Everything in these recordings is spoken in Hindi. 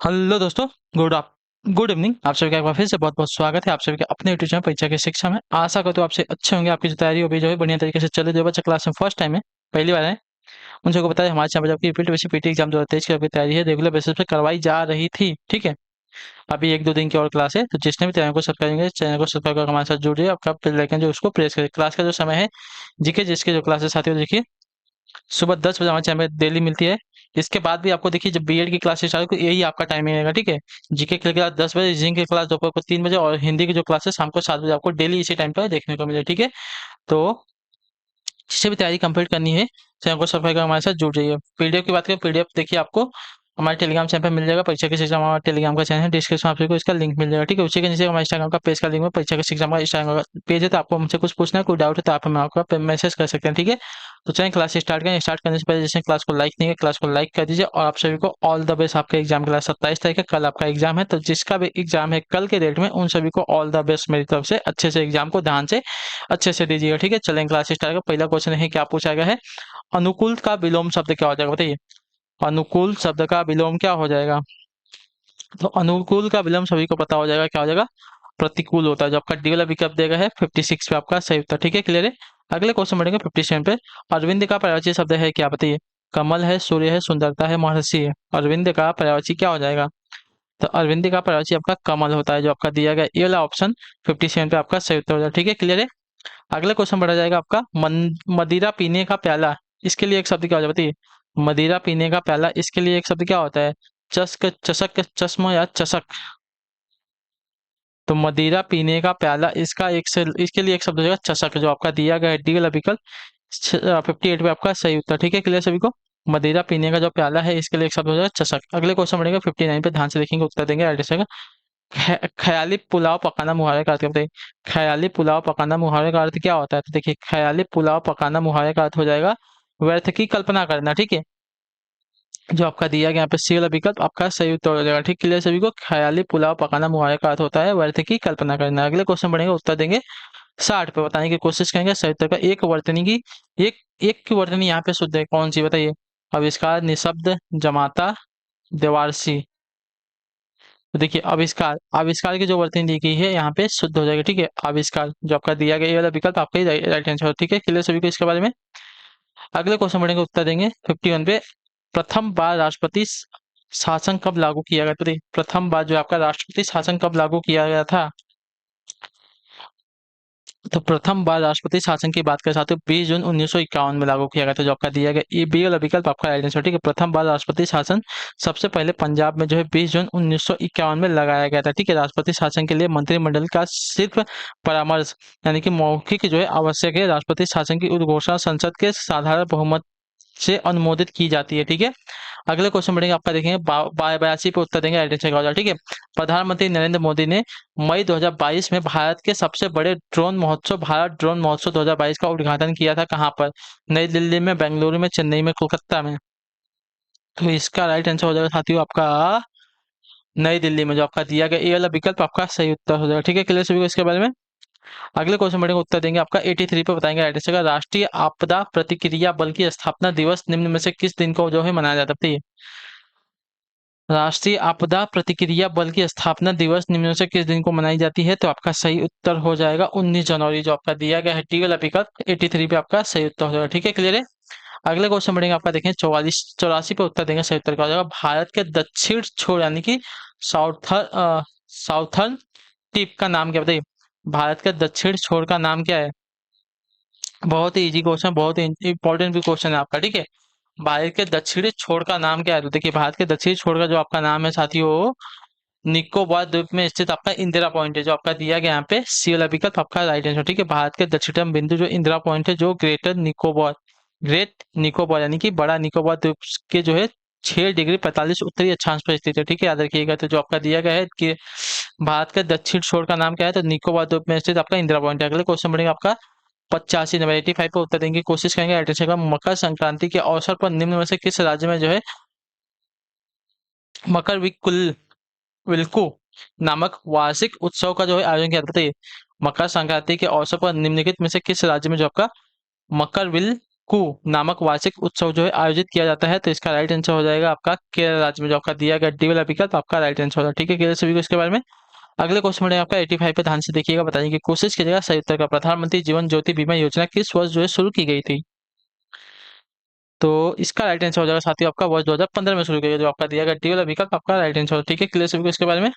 हेलो दोस्तों। Good evening. आप सभी का एक बार फिर से बहुत बहुत स्वागत है आप सभी के अपने यूट्यूब चैनल परीक्षा की शिक्षा में। आशा करता हूँ आपसे अच्छे होंगे, आपकी जो तैयारी हो भी जो है बढ़िया तरीके से चले। जो बच्चा क्लास में फर्स्ट टाइम है, पहली बार है, उन सबको बताया हमारे चैनल पर आपकी रिपीट वैसे पीटी एग्जाम 2023 की आपकी तैयारी है रेगुलर बेसिस पे करवाई जा रही थी। ठीक है, अभी एक दो दिन की और क्लास है, तो जिसने भी चैनल को सब्सक्राइब करेंगे, चैनल को सब्सक्राइब करके हमारे साथ जुड़िए। आपका बेल आइकन जो उसको प्रेस करें। क्लास का जो समय है, जीके जिसके जो क्लासेस आती है देखिए सुबह 10 बजे हमारे चैनल में डेली मिलती है। इसके बाद भी आपको देखिए जब बीएड की क्लास स्टार्ट हो यही आपका टाइमिंग रहेगा। ठीक है, जीके की क्लास 10 बजे, रीजनिंग की क्लास दोपहर को 3 बजे और हिंदी की जो क्लास है शाम को 7 बजे आपको डेली इसी टाइम पर देखने को मिले। ठीक है, तो जिससे भी तैयारी कंप्लीट करनी है चैनल को सब्सक्राइब कर हमारे साथ जुड़ जाइए। पीडीएफ की बात करें, पीडीएफ देखिए आपको हमारे टेलीग्राम चैनल पर मिल जाएगा। परीक्षा के सिस्टम हमारा टेलीग्राम का चैनल है, डिस्क्रिप्शन में आप सभी को इसका लिंक मिल जाएगा। ठीक है, उसी के नीचे हमारे इंस्टाग्राम का पेज का लिंक है, परीक्षा के सिस्टम का इंस्टाग्राम का पेज है। तो आपको हमसे कुछ पूछना है, कोई डाउट है तो आप हमें आपका मैसेज कर सकते हैं। ठीक है, तो चलिए क्लास स्टार्ट करें। स्टार्ट करने से पहले जैसे क्लास को लाइक नहीं है, क्लास को लाइक कर दीजिए। और आप सभी को ऑल द बेस्ट। आपका एग्जाम क्लास 27 तारीख है, कल आपका एग्जाम है, तो जिसका भी एग्जाम है कल के डेट में उन सभी को ऑल द बेस्ट मेरी तरफ से। अच्छे से एग्जाम को ध्यान से अच्छे से दीजिएगा। ठीक है, चलें क्लास स्टार्ट कर। पहला क्वेश्चन है, क्या पूछा गया है? अनुकूल का विलोम शब्द क्या हो जाएगा, बताइए। अनुकूल शब्द का विलोम क्या हो जाएगा? तो अनुकूल का विलोम सभी को पता हो जाएगा, क्या हो जाएगा? प्रतिकूल होता है। जो आपका डी वाला विकल्प देगा है 56 पे आपका सही उत्तर। ठीक है, क्लियर है। अगले क्वेश्चन बढ़ेंगे 57 पे। अरविंद का पर्यायवाची शब्द है क्या, बताइए। कमल है, सूर्य है, सुंदरता है, महर्षि है। अरविंद का पर्यायवाची क्या हो जाएगा? तो अरविंद का पर्यायवाची आपका कमल होता है। जो आपका दिया गया ये वाला ऑप्शन 57 पे आपका सही उत्तर हो जाएगा। ठीक है, क्लियर है। अगला क्वेश्चन बढ़ा जाएगा आपका मदिरा पीने का प्याला, इसके लिए एक शब्द क्या हो जाए, बताइए। मदिरा पीने का प्याला, इसके लिए एक शब्द क्या होता है? चस्क, चषक, चश्मा या चषक। तो मदिरा पीने का प्याला, इसका इसके लिए एक शब्द हो जाएगा चषक, जो आपका दिया गया है डी वाला विकल्प 58 पे आपका सही उत्तर। ठीक है, क्लियर सभी को। मदिरा पीने का जो प्याला है इसके लिए एक शब्द हो जाएगा चषक। अगले क्वेश्चन बढ़ेगा 59 पे, ध्यान से देखेंगे, उत्तर देंगे राइट आंसर का। ख्याली पुलाव पकाना मुहावरे का अर्थ क्या, बताइए। ख्याली पुलाव पकाना मुहावरे का अर्थ क्या होता है? तो देखिए, ख्याली पुलाव पकाना मुहावरे का अर्थ हो जाएगा व्यर्थ की कल्पना करना। ठीक है, जो आपका दिया गया यहाँ पे सी वाला विकल्प आपका सही उत्तर हो जाएगा। ठीक, क्लियर सभी को। ख्याली पुलाव पकाना मुहावरे का अर्थ होता है व्यर्थ की कल्पना करना। अगले क्वेश्चन बढ़ेंगे, उत्तर देंगे 60 पे, बताने की कोशिश करेंगे सही उत्तर का। एक वर्तनी की एक एक की वर्तनी यहाँ पे शुद्ध है, कौन सी, बताइए। आविष्कार, निशब्द, जमाता, देवारसी। तो देखिए, आविष्कार, आविष्कार की जो वर्तनी दी गई है यहाँ पे शुद्ध हो जाएगी। ठीक है, आविष्कार जो आपका दिया गया ये वाला विकल्प आपका ही राइट आंसर। ठीक है, क्लियर सभी को इसके बारे में। अगले क्वेश्चन बढ़ेंगे, उत्तर देंगे 51 पे। प्रथम बार राष्ट्रपति शासन कब लागू किया गया? तो देखिए, प्रथम बार जो आपका राष्ट्रपति शासन कब लागू किया गया था? तो प्रथम बार राष्ट्रपति शासन की बात कर सकते हो 20 जून 1951 में लागू किया गया था। जो आपका दिया गया ये बी वाला विकल्प आपका राइट आंसर। ठीक है, प्रथम बार राष्ट्रपति शासन सबसे पहले पंजाब में जो है 20 जून 1951 में लगाया गया था। ठीक है, राष्ट्रपति शासन के लिए मंत्रिमंडल का सिर्फ परामर्श यानी कि मौखिक जो है आवश्यक है। राष्ट्रपति शासन की उद्घोषणा संसद के साधारण बहुमत से अनुमोदित की जाती है। ठीक है, अगले क्वेश्चन बढ़ेंगे आपका, देखेंगे 82 पे, उत्तर देंगे राइट आंसर का हो जाएगा। ठीक है, प्रधानमंत्री नरेंद्र मोदी ने मई 2022 में भारत के सबसे बड़े ड्रोन महोत्सव भारत ड्रोन महोत्सव 2022 का उद्घाटन किया था, कहाँ पर? नई दिल्ली में, बेंगलुरु में, चेन्नई में, कोलकाता में। तो इसका राइट आंसर हो जाएगा साथियों आपका नई दिल्ली में। जो आपका दिया गया ये वाला विकल्प आपका सही उत्तर हो जाएगा। ठीक है, क्लियर सभी को इसके बारे में। अगले क्वेश्चन बढ़ेंगे, उत्तर देंगे आपका 83 पे, बताएंगे राइट आंसर का। राष्ट्रीय आपदा प्रतिक्रिया बल की स्थापना दिवस निम्न में से किस दिन को जो है मनाया जाता है? राष्ट्रीय आपदा प्रतिक्रिया बल की स्थापना दिवस निम्न में से किस दिन को मनाई जाती है? तो आपका सही उत्तर हो जाएगा 19 जनवरी। जो आपका दिया गया है टी वाला विकल्प 83 पे आपका सही उत्तर हो जाएगा। ठीक है, क्लियर है। अगले क्वेश्चन बढ़ेंगे आपका, देखें 84 पे, उत्तर देंगे सही उत्तर का हो जाएगा भारत के दक्षिण छोर यानी कि साउथर साउथर्न टिप का नाम क्या, बताइए। भारत के दक्षिण छोर का नाम क्या है? बहुत ही इजी क्वेश्चन, बहुत ही इंपॉर्टेंट भी क्वेश्चन है आपका। ठीक है, भारत के दक्षिणी छोर का नाम क्या है? तो देखिए, भारत के दक्षिणी छोर का जो आपका नाम है साथियों, निकोबार द्वीप में स्थित आपका इंदिरा पॉइंट है। जो आपका दिया गया यहाँ पे सी वाला विकल्प आपका राइट आंसर। ठीक है, भारत के दक्षिणतम बिंदु जो इंदिरा पॉइंट है, जो ग्रेट निकोबार यानी कि बड़ा निकोबार द्वीप के जो है 6 डिग्री 45 उत्तरी अक्षांश पर स्थित है। ठीक है, याद रखिएगा। तो जो आपका दिया गया है कि भारत के दक्षिण छोर का नाम क्या है, तो निकोबार द्वीप में स्थित आपका इंदिरा पॉइंट है। अगले क्वेश्चन बढ़ेगा आपका 85 नंबर 85 पे, उत्तर देंगे की कोशिश करेंगे राइट आंसर का। मकर संक्रांति के अवसर पर निम्न में से किस राज्य में जो है मकर विल्कू नामक वार्षिक उत्सव का जो है आयोजन किया जाता है? बताइए, मकर संक्रांति के अवसर पर निम्नलिखित में से किस राज्य में जो आपका मकर कु नामक वार्षिक उत्सव जो है आयोजित किया जाता है? तो इसका राइट आंसर हो जाएगा आपका केरल राज्य में, जो आपका दिया गया डी वाला विकल्प आपका राइट आंसर होगा। ठीक है, क्लियर सभी को इसके बारे में। अगले क्वेश्चन में आपका 85 पे ध्यान से देखिएगा, बताने की कोशिश कीजिएगा। सही उत्तर का प्रधानमंत्री जीवन ज्योति बीमा योजना किस वर्ष जो है शुरू की गई थी? तो इसका राइट आंसर हो जाएगा साथियों आपका वर्ष 2015 में शुरू किया गया, जो आपका दिया गया डी वाला विकल्प आपका राइट आंसर होगा। ठीक है, क्लियर सभी को इसके बारे में।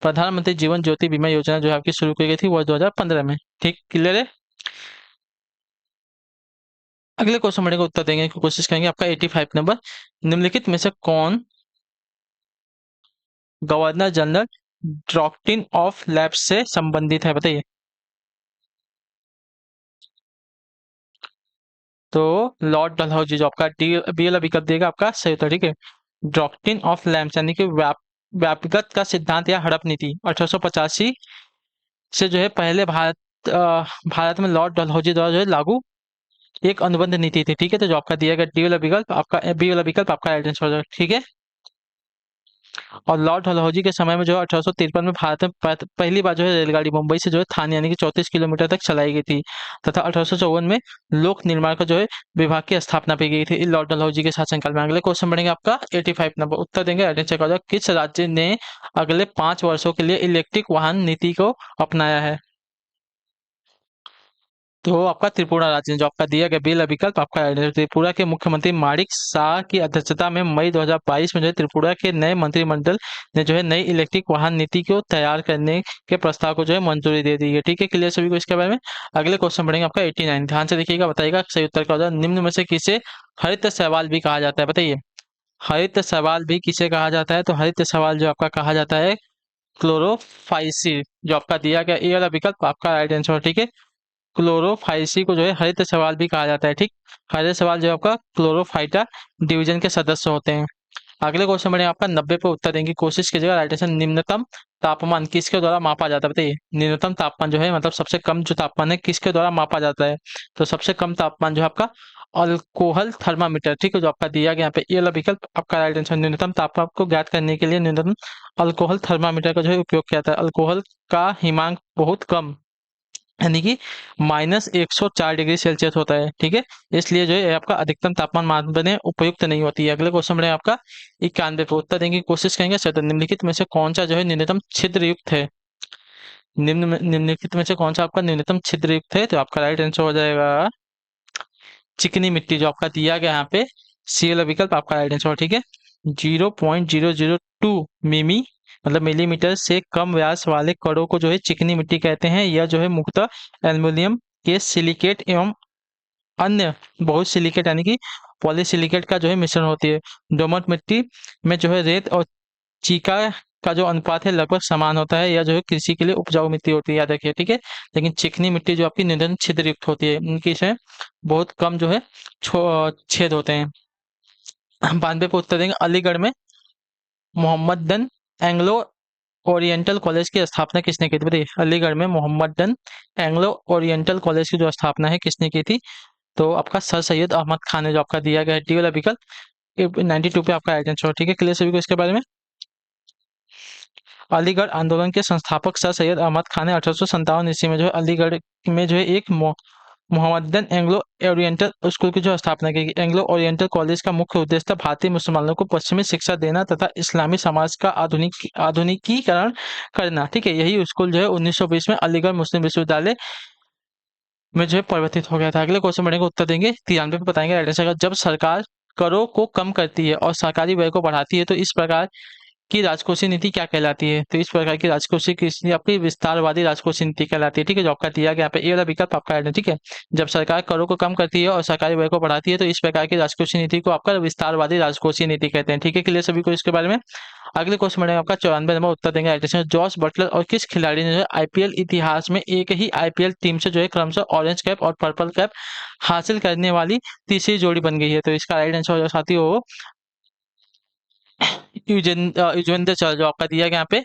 प्रधानमंत्री जीवन ज्योति बीमा योजना जो है आपकी शुरू की गई थी वर्ष 2015 में। ठीक, क्लियर है। अगले क्वेश्चन का उत्तर देंगे की कोशिश करेंगे। आपका 85 नंबर, निम्नलिखित में से कौन governor general doctrine of labs से संबंधित है, बताइए। तो लॉर्ड डलहौजी जो आपका डी बी वाला विकल्प देगा आपका सही उत्तर। ठीक है, डॉक्ट्रिन ऑफ लैम्प्स यानी कि व्यापकता का सिद्धांत या हड़प नीति 1885 से जो है पहले भारत में लॉर्ड डलहौजी द्वारा जो है लागू एक अनुबंध नीति थी। ठीक है, तो जो आपका दिया गया डी वाला विकल्प आपका बी वाला विकल्प आपका राइट आंसर हो जाएगा। ठीक है, और लॉर्ड डलहौजी के समय में जो है 1853 में भारत में पहली बार जो है रेलगाड़ी मुंबई से जो है थाने यानी कि 34 किलोमीटर तक चलाई गई थी, तथा 1854 में लोक निर्माण का जो है विभाग की स्थापना की गई थी लॉर्ड डलहौजी के शासनकाल में। अगले क्वेश्चन बढ़ेंगे आपका 85 नंबर, उत्तर देंगे किस राज्य ने अगले 5 वर्षों के लिए इलेक्ट्रिक वाहन नीति को अपनाया है? तो आपका त्रिपुरा राज्य जो आपका दिया गया बिल विकल्प आपका त्रिपुरा के मुख्यमंत्री माणिक शाह की अध्यक्षता में मई 2022 में जो है त्रिपुरा के नए मंत्रिमंडल ने जो है नई इलेक्ट्रिक वाहन नीति को तैयार करने के प्रस्ताव को जो है मंजूरी दे दी है। ठीक है, क्लियर सभी को इसके बारे में। अगले क्वेश्चन बढ़ेंगे आपका 89, ध्यान से देखिएगा, बताइएगा सही उत्तर क्या होगा। निम्न में से किसे हरित शैवाल भी कहा जाता है, बताइए। हरित शैवाल भी किसे कहा जाता है? तो हरित शैवाल जो आपका कहा जाता है क्लोरोफाइसी, जो आपका दिया गया ए वाला विकल्प आपका राइट आंसर। ठीक है, क्लोरोफाइसी को जो है हरित शैवाल भी कहा जाता है। ठीक, हरित शैवाल जो आपका क्लोरोफाइटा डिवीजन के सदस्य होते हैं। अगले क्वेश्चन में आपका 90 पे उत्तर देने की कोशिश कीजिएगा। राइट आंसर, निम्नतम तापमान किसके द्वारा मापा जाता है, बताइए। न्यूनतम तापमान जो है मतलब सबसे कम जो तापमान है किसके द्वारा मापा जाता है? तो सबसे कम तापमान जो है आपका अल्कोहल थर्मामीटर। ठीक है, जो आपका दिया गया यहाँ पे ये वाला विकल्प आपका राइट आंसर। न्यूनतम तापमान को ज्ञात करने के लिए न्यूनतम अल्कोहल थर्मामीटर का जो है उपयोग किया जाता है। अल्कोहल का हिमांक बहुत कम यानी कि -104 डिग्री सेल्सियस होता है। ठीक है, इसलिए जो है आपका अधिकतम तापमान मापने उपयुक्त नहीं होती है। अगले क्वेश्चन में आपका 91 पे उत्तर देने की कोशिश करेंगे। निम्नलिखित में से कौन सा जो है न्यूनतम छिद्र युक्त है? निम्नलिखित में से कौन सा आपका न्यूनतम छिद्र युक्त है? तो आपका राइट आंसर हो जाएगा चिकनी मिट्टी, जो आपका दिया गया यहाँ पे सी वाला विकल्प आपका राइट आंसर। ठीक है, 0.002 मिमी मतलब मिलीमीटर से कम व्यास वाले कणों को जो है चिकनी मिट्टी कहते हैं। यह जो है मुख्यतः एल्युमिनियम के सिलिकेट एवं अन्य बहुत सिलिकेट यानी कि पॉलीसिलिकेट का जो है मिश्रण होती है। दोमट मिट्टी में जो है रेत और चीका का जो अनुपात है लगभग समान होता है। यह जो है कृषि के लिए उपजाऊ मिट्टी होती है, याद रखिए। ठीक है, लेकिन चिकनी मिट्टी जो आपकी निधन छिद्र युक्त होती है, उनकी इसमें बहुत कम जो है छेद होते हैं। 92 पे उत्तर देंगे। अलीगढ़ में मोहम्मदन एंग्लो ओरिएंटल कॉलेज की स्थापना किसने की थी, बताइए। अलीगढ़ में मोहम्मदन एंग्लो ओरिएंटल कॉलेज की जो स्थापना है किसने की थी? तो आपका सर सैयद अहमद खान है, जो आपका दिया गया है डी वाला विकल्प 92 पे आपका राइट आंसर। ठीक है, क्लियर सभी को इसके बारे में। अलीगढ़ आंदोलन के संस्थापक सर सैयद अहमद खान ने 1857 ईस्वी में जो है अलीगढ़ में जो है एक मोहम्मदन एंग्लो ओरिएंटल स्कूल की जो स्थापना की। एंग्लो ओरिएंटल कॉलेज का मुख्य उद्देश्य था भारतीय मुसलमानों को पश्चिमी शिक्षा देना तथा इस्लामी समाज का आधुनिकीकरण करना। ठीक है, यही स्कूल जो है 1920 में अलीगढ़ मुस्लिम विश्वविद्यालय में जो है परिवर्तित हो गया था। अगले क्वेश्चन बढ़ेंगे, उत्तर देंगे 93 पे बताएंगे राइट आंसर। जब सरकार करों को कम करती है और सरकारी व्यय को बढ़ाती है तो इस प्रकार की राजकोषीय नीति क्या कहलाती है? तो इस प्रकार की राजकोषीय नीति आपकी विस्तारवादी राजकोषीय नीति कहलाती है। ठीक है, जो आपका दिया गया यहाँ पे ए वाला विकल्प आपका है। ठीक है, जब सरकार करों को कम करती है और सरकारी व्यय को बढ़ाती है तो इस प्रकार की राजकोषीय नीति को आपका विस्तारवादी राजकोषीय नीति कहते हैं। ठीक है, क्लियर सभी को इसके बारे में। अगले क्वेश्चन में आपका 94 नंबर, उत्तर देंगे राइट आंसर। जॉस बटलर और किस खिलाड़ी ने जो है आईपीएल इतिहास में एक ही आईपीएल टीम से जो है क्रमशः ऑरेंज कैप और पर्पल कैप हासिल करने वाली तीसरी जोड़ी बन गई है? तो इसका राइट आंसर हो जाएगा साथियों युजवेंद्र चहल, जो आपका दिया गया यहाँ पे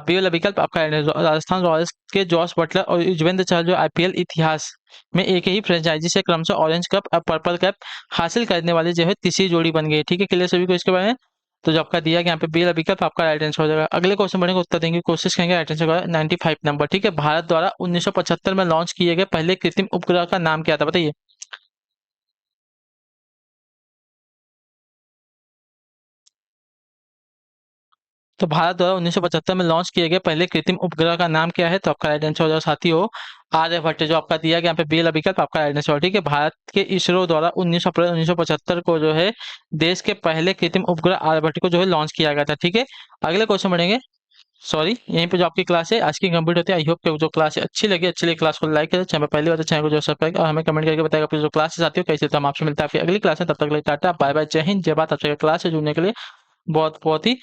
बी वाला विकल्प आपका राजस्थान रॉयल्स के जॉस बटलर और युजवेंद्र चहल जो आईपीएल इतिहास में एक ही फ्रेंचाइजी से क्रमशः ऑरेंज कप और पर्पल कैप हासिल करने वाली जो है तीसरी जोड़ी बन गई है। ठीक है, क्लियर सभी को इसके बारे में। तो जो आपका दिया गया यहाँ पे बी वाला विकल्प आपका राइट आंसर हो जाएगा। अगले क्वेश्चन बढ़ेंगे, उत्तर देंगे कोशिश करेंगे। राइट आंसर होगा 95 नंबर। ठीक है, भारत द्वारा 1975 में लॉन्च किए गए पहले कृत्रिम उपग्रह का नाम क्या था, बताइए। तो भारत द्वारा 1975 में लॉन्च किए गए पहले कृत्रिम उपग्रह का नाम क्या है? तो आपका राइट आंसर हो जाएगा साथियों आर्यभट्ट। जो आपका दिया गया यहाँ पे बी वाला विकल्प आपका राइट आंसर। ठीक है, भारत के इसरो द्वारा 19 अप्रैल 1975 को जो है देश के पहले कृत्रिम उपग्रह आर्यभट्ट को जो है लॉन्च किया गया था। ठीक है, अगले क्वेश्चन बढ़ेंगे। सॉरी, यहीं पे जो आपकी क्लास है आज की कंप्लीट होती है। आई होप कि जो क्लास है अच्छी लगी, अच्छी लगी क्लास को लाइक करें, चैनल पहली बार तो चैनल को जो सब्सक्राइब और हमें कमेंट करके बताएगा आपकी जो क्लासेस आती है कैसे। तो हम आपसे मिलते हैं फिर अगली क्लास में, तब तक के लिए टाटा बाय बाय, जय हिंद जय भारत। आपसे क्लास से जुड़ने के लिए बहुत बहुत ही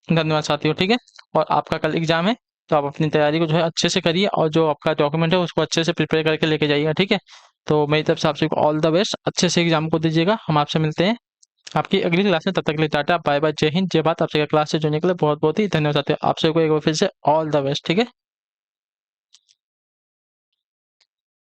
धन्यवाद साथियों। ठीक है, और आपका कल एग्जाम है, तो आप अपनी तैयारी को जो है अच्छे से करिए और जो आपका डॉक्यूमेंट है उसको अच्छे से प्रिपेयर करके लेके जाइएगा। ठीक है, तो मेरी तरफ से आपसे ऑल द बेस्ट, अच्छे से एग्जाम को दीजिएगा। हम आपसे मिलते हैं आपकी अगली क्लास में, तब तक के लिए टाटा बाय बाय, जय हिंद जय भारत। आपसे क्लास से जुड़ने के लिए बहुत बहुत ही धन्यवाद साथियों। आपसे को एक बार फिर से ऑल द बेस्ट। ठीक है।